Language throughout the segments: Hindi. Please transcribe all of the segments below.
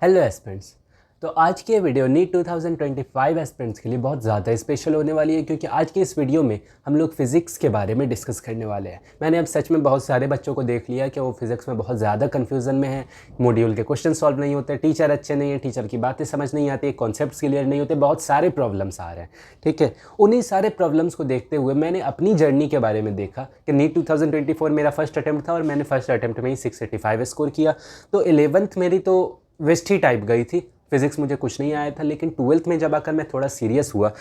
Hello aspirants. तो आज की ये वीडियो नीट 2025 एस्पिरेंट्स के लिए बहुत ज़्यादा स्पेशल होने वाली है, क्योंकि आज की इस वीडियो में हम लोग फिज़िक्स के बारे में डिस्कस करने वाले हैं। मैंने अब सच में बहुत सारे बच्चों को देख लिया कि वो फिज़िक्स में बहुत ज़्यादा कन्फ्यूज़न में है। मॉड्यूल के क्वेश्चन सॉल्व नहीं होते, टीचर अच्छे नहीं है, टीचर की बातें समझ नहीं आती, कॉन्सेप्ट्स क्लियर नहीं होते, बहुत सारे प्रॉब्लम्स आ रहे हैं। ठीक है, उन्हीं सारे प्रॉब्लम्स को देखते हुए मैंने अपनी जर्नी के बारे में देखा कि नीट 2024 मेरा फर्स्ट अटैम्प्ट था और मैंने फर्स्ट अटैम्प्ट में ही 685 स्कोर किया। तो 11th मेरी तो वेस्ट ही टाइप गई थी, फिज़िक्स मुझे कुछ नहीं आया था। लेकिन 12th में जब आकर मैं थोड़ा सीरियस हुआ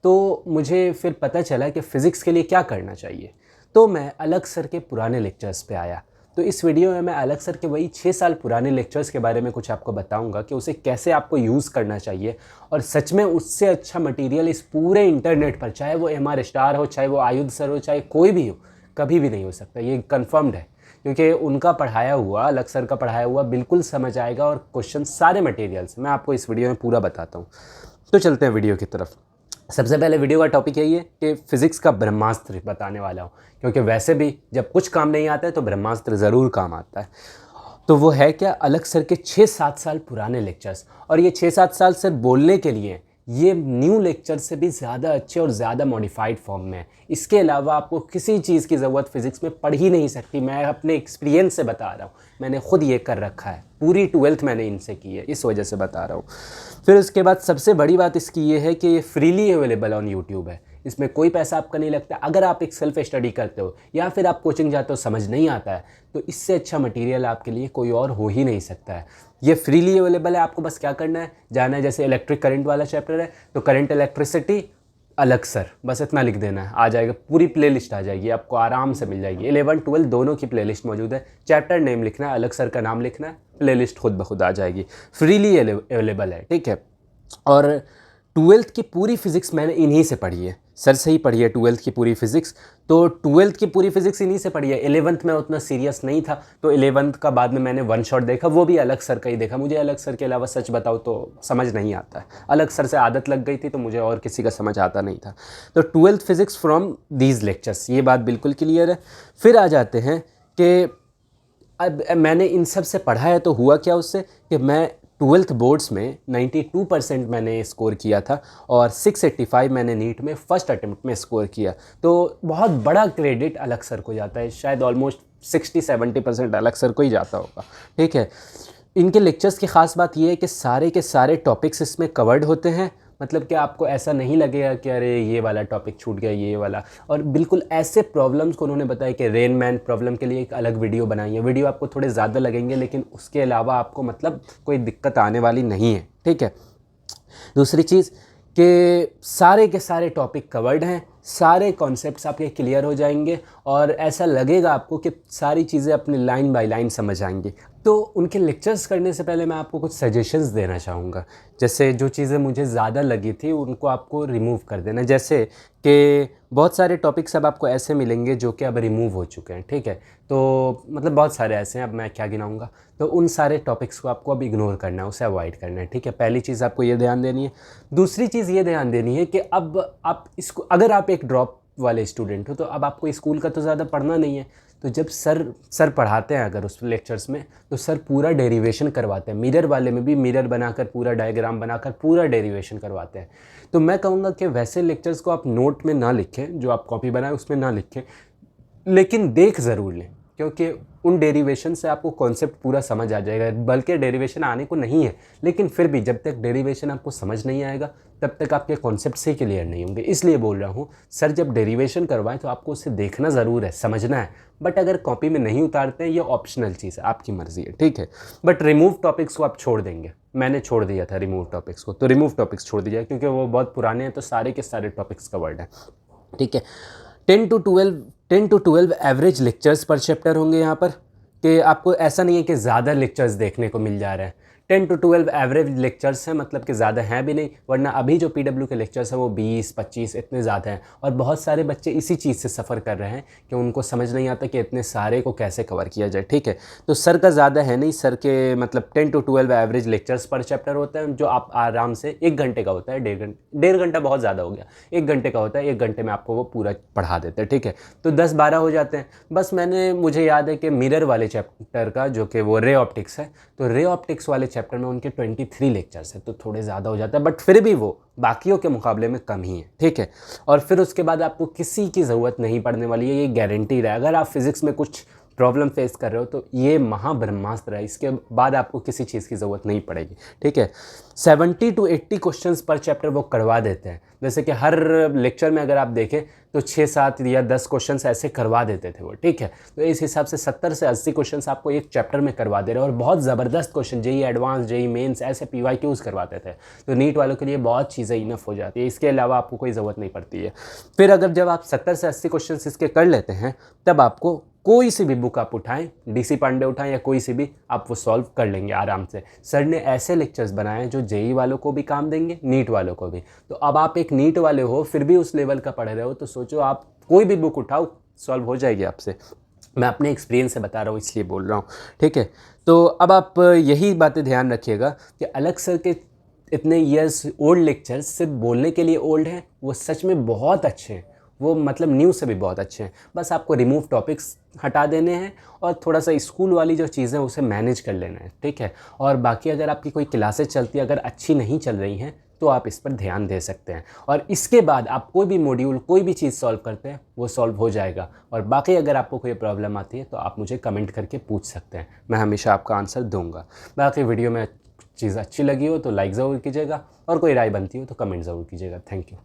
तो मुझे फिर पता चला कि फ़िज़िक्स के लिए क्या करना चाहिए। तो मैं अलग सर के पुराने लेक्चर्स पे आया। तो इस वीडियो में मैं अलग सर के वही 6 साल पुराने लेक्चर्स के बारे में कुछ आपको बताऊंगा कि उसे कैसे आपको यूज़ करना चाहिए। और सच में उससे अच्छा मटेरियल इस पूरे इंटरनेट पर, चाहे वो MR स्टार हो, चाहे वो आयुध सर हो, चाहे कोई भी हो, कभी भी नहीं हो सकता। ये कन्फर्म्ड है, क्योंकि उनका पढ़ाया हुआ, अलग सर का पढ़ाया हुआ बिल्कुल समझ आएगा। और क्वेश्चन सारे मटेरियल्स मैं आपको इस वीडियो में पूरा बताता हूँ। तो चलते हैं वीडियो की तरफ। सबसे पहले वीडियो का टॉपिक यही है कि फ़िज़िक्स का ब्रह्मास्त्र बताने वाला हूँ, क्योंकि वैसे भी जब कुछ काम नहीं आता है तो ब्रह्मास्त्र ज़रूर काम आता है। तो वो है क्या? अलग सर के 6-7 साल पुराने लेक्चर्स। और ये 6-7 साल सर बोलने के लिए ये न्यू लेक्चर से भी ज़्यादा अच्छे और ज़्यादा मॉडिफाइड फॉर्म में है। इसके अलावा आपको किसी चीज़ की ज़रूरत फ़िज़िक्स में पड़ ही नहीं सकती। मैं अपने एक्सपीरियंस से बता रहा हूँ, मैंने खुद ये कर रखा है, पूरी 12th मैंने इनसे की है, इस वजह से बता रहा हूँ। फिर उसके बाद सबसे बड़ी बात इसकी ये है कि ये फ्रीली अवेलेबल ऑन यूट्यूब है। इसमें कोई पैसा आपका नहीं लगता। अगर आप एक सेल्फ स्टडी करते हो या फिर आप कोचिंग जाते हो, समझ नहीं आता है, तो इससे अच्छा मटेरियल आपके लिए कोई और हो ही नहीं सकता है। ये फ्रीली अवेलेबल है। आपको बस क्या करना है, जाना है, जैसे इलेक्ट्रिक करंट वाला चैप्टर है तो करंट इलेक्ट्रिसिटी अलग सर, बस इतना लिख देना है, आ जाएगा। पूरी प्लेलिस्ट आ जाएगी, आपको आराम से मिल जाएगी। 11-12 दोनों की प्लेलिस्ट मौजूद है। चैप्टर नेम लिखना है, अलग सर का नाम लिखना है, प्लेलिस्ट खुद ब खुद आ जाएगी। फ्रीली अवेलेबल है, ठीक है। और 12th की पूरी फिज़िक्स मैंने इन्हीं से पढ़ी है, सर से ही पढ़ी है 12th की पूरी फिज़िक्स। तो 12th की पूरी फिज़िक्स इन्हीं से पढ़ी है। 11th में उतना सीरियस नहीं था, तो 11th का बाद में मैंने वन शॉट देखा, वो भी अलग सर का ही देखा। मुझे अलग सर के अलावा सच बताओ तो समझ नहीं आता है। अलग सर से आदत लग गई थी तो मुझे और किसी का समझ आता नहीं था। तो 12th physics from these lectures, ये बात बिल्कुल क्लियर है। फिर आ जाते हैं कि अब मैंने इन सब से पढ़ा है तो हुआ क्या उससे कि मैं 12th बोर्ड्स में 92% मैंने स्कोर किया था और 685 मैंने नीट में फ़र्स्ट अटेम्प्ट में स्कोर किया। तो बहुत बड़ा क्रेडिट अलग सर को जाता है, शायद ऑलमोस्ट 60-70% अलग सर को ही जाता होगा, ठीक है। इनके लेक्चर्स की ख़ास बात यह है कि सारे के सारे टॉपिक्स इसमें कवर्ड होते हैं। मतलब कि आपको ऐसा नहीं लगेगा कि अरे ये वाला टॉपिक छूट गया, ये वाला। और बिल्कुल ऐसे प्रॉब्लम्स को उन्होंने बताया कि रेन मैन प्रॉब्लम के लिए एक अलग वीडियो बनाई है। वीडियो आपको थोड़े ज़्यादा लगेंगे, लेकिन उसके अलावा आपको मतलब कोई दिक्कत आने वाली नहीं है, ठीक है। दूसरी चीज़ कि सारे के सारे टॉपिक कवर्ड हैं, सारे कॉन्सेप्ट्स आपके क्लियर हो जाएंगे और ऐसा लगेगा आपको कि सारी चीज़ें अपनी लाइन बाय लाइन समझ आएंगी। तो उनके लेक्चर्स करने से पहले मैं आपको कुछ सजेशंस देना चाहूँगा। जैसे जो चीज़ें मुझे ज़्यादा लगी थी उनको आपको रिमूव कर देना। जैसे कि बहुत सारे टॉपिक्स अब आपको ऐसे मिलेंगे जो कि अब रिमूव हो चुके हैं, ठीक है। तो मतलब बहुत सारे ऐसे हैं, अब मैं क्या गिनाऊंगा। तो उन सारे टॉपिक्स को आपको अब इग्नोर करना है, उसे अवॉइड करना है, ठीक है। पहली चीज़ आपको ये ध्यान देनी है। दूसरी चीज़ ये ध्यान देनी है कि अब आप इसको, अगर आप एक ड्रॉप वाले स्टूडेंट हो तो अब आपको स्कूल का तो ज़्यादा पढ़ना नहीं है। तो जब सर पढ़ाते हैं अगर उस लेक्चर्स में, तो सर पूरा डेरिवेशन करवाते हैं। मिरर वाले में भी मिरर बनाकर, पूरा डायग्राम बनाकर पूरा डेरिवेशन करवाते हैं। तो मैं कहूँगा कि वैसे लेक्चर्स को आप नोट में ना लिखें, जो आप कॉपी बनाए उसमें ना लिखें, लेकिन देख ज़रूर लें, क्योंकि उन डेरिवेशन से आपको कॉन्सेप्ट पूरा समझ आ जाएगा। बल्कि डेरिवेशन आने को नहीं है, लेकिन फिर भी जब तक डेरिवेशन आपको समझ नहीं आएगा तब तक आपके कॉन्सेप्ट से क्लियर नहीं होंगे। इसलिए बोल रहा हूँ, सर जब डेरिवेशन करवाएं तो आपको उसे देखना ज़रूर है, समझना है। बट अगर कॉपी में नहीं उतारते हैं, ये ऑप्शनल चीज़ है, आपकी मर्ज़ी है, ठीक है। बट रिमूव टॉपिक्स को आप छोड़ देंगे। मैंने छोड़ दिया था रिमूव टॉपिक्स को, तो रिमूव टॉपिक्स छोड़ दीजिए, क्योंकि वो बहुत पुराने हैं। तो सारे के सारे टॉपिक्स कवर्ड हैं, ठीक है। 10 to 12 एवरेज लेक्चर्स पर चैप्टर होंगे यहाँ पर, कि आपको ऐसा नहीं है कि ज़्यादा लेक्चर्स देखने को मिल जा रहे हैं। 10 to 12 एवरेज लेक्चर्स हैं, मतलब कि ज़्यादा हैं भी नहीं, वरना अभी जो PW के लेक्चर्स हैं वो 20-25 इतने ज़्यादा हैं। और बहुत सारे बच्चे इसी चीज़ से सफ़र कर रहे हैं कि उनको समझ नहीं आता कि इतने सारे को कैसे कवर किया जाए, ठीक है। तो सर का ज़्यादा है नहीं, सर के मतलब 10 to 12 एवरेज लेक्चर्स पर चैप्टर होते हैं, जो आप आराम से 1 घंटे का होता है, 1.5 घंटा बहुत ज़्यादा हो गया, 1 घंटे का होता है, 1 घंटे में आपको वो पूरा पढ़ा देते हैं, ठीक है। तो 10-12 हो जाते हैं। बस मुझे याद है कि मिरर वाले चैप्टर का, जो कि वो रे ऑप्टिक्स है। तो रे ऑप्टिक्स वाले चैप्टर में उनके 23 लेक्चर्स है, तो थोड़े ज़्यादा हो जाता है, बट फिर भी वो बाकियों के मुकाबले में कम ही है, ठीक है। और फिर उसके बाद आपको किसी की ज़रूरत नहीं पड़ने वाली है, ये गारंटीड है। अगर आप फिज़िक्स में कुछ प्रॉब्लम फेस कर रहे हो तो ये महाब्रह्मास्त्र है, इसके बाद आपको किसी चीज़ की ज़रूरत नहीं पड़ेगी, ठीक है। 70 to 80 क्वेश्चंस पर चैप्टर वो करवा देते हैं। जैसे कि हर लेक्चर में अगर आप देखें तो 6-7 या 10 क्वेश्चंस ऐसे करवा देते थे वो, ठीक है। तो इस हिसाब से 70 से 80 क्वेश्चंस आपको एक चैप्टर में करवा दे रहे हैं, और बहुत ज़बरदस्त question, JEE advance, JEE mains, ऐसे PYQs करवाते थे। तो नीट वालों के लिए बहुत चीज़ें इनफ हो जाती है, इसके अलावा आपको कोई ज़रूरत नहीं पड़ती है। फिर अगर जब आप 70 से 80 क्वेश्चन इसके कर लेते हैं, तब आपको कोई सी भी बुक आप उठाएं, DC पांडे उठाएं या कोई सी भी, आप वो सॉल्व कर लेंगे आराम से। सर ने ऐसे लेक्चर्स बनाए जो जेई वालों को भी काम देंगे, नीट वालों को भी। तो अब आप एक नीट वाले हो फिर भी उस लेवल का पढ़ रहे हो, तो सोचो आप कोई भी बुक उठाओ, सॉल्व हो जाएगी आपसे। मैं अपने एक्सपीरियंस से बता रहा हूँ, इसलिए बोल रहा हूँ, ठीक है। तो अब आप यही बातें ध्यान रखिएगा कि अलग सर के इतने ईयर्स ओल्ड लेक्चर्स सिर्फ बोलने के लिए ओल्ड हैं, वो सच में बहुत अच्छे हैं, वो मतलब न्यूज़ से भी बहुत अच्छे हैं। बस आपको रिमूव टॉपिक्स हटा देने हैं और थोड़ा सा स्कूल वाली जो चीज़ें उसे मैनेज कर लेना है, ठीक है। और बाकी अगर आपकी कोई क्लासेस चलती है, अगर अच्छी नहीं चल रही हैं, तो आप इस पर ध्यान दे सकते हैं। और इसके बाद आप कोई भी मॉड्यूल, कोई भी चीज़ सॉल्व करते हैं, वो सॉल्व हो जाएगा। और बाकी अगर आपको कोई प्रॉब्लम आती है तो आप मुझे कमेंट करके पूछ सकते हैं, मैं हमेशा आपका आंसर दूंगा। बाकी वीडियो में चीज़ अच्छी लगी हो तो लाइक ज़रूर कीजिएगा, और कोई राय बनती हो तो कमेंट ज़रूर कीजिएगा। Thank you.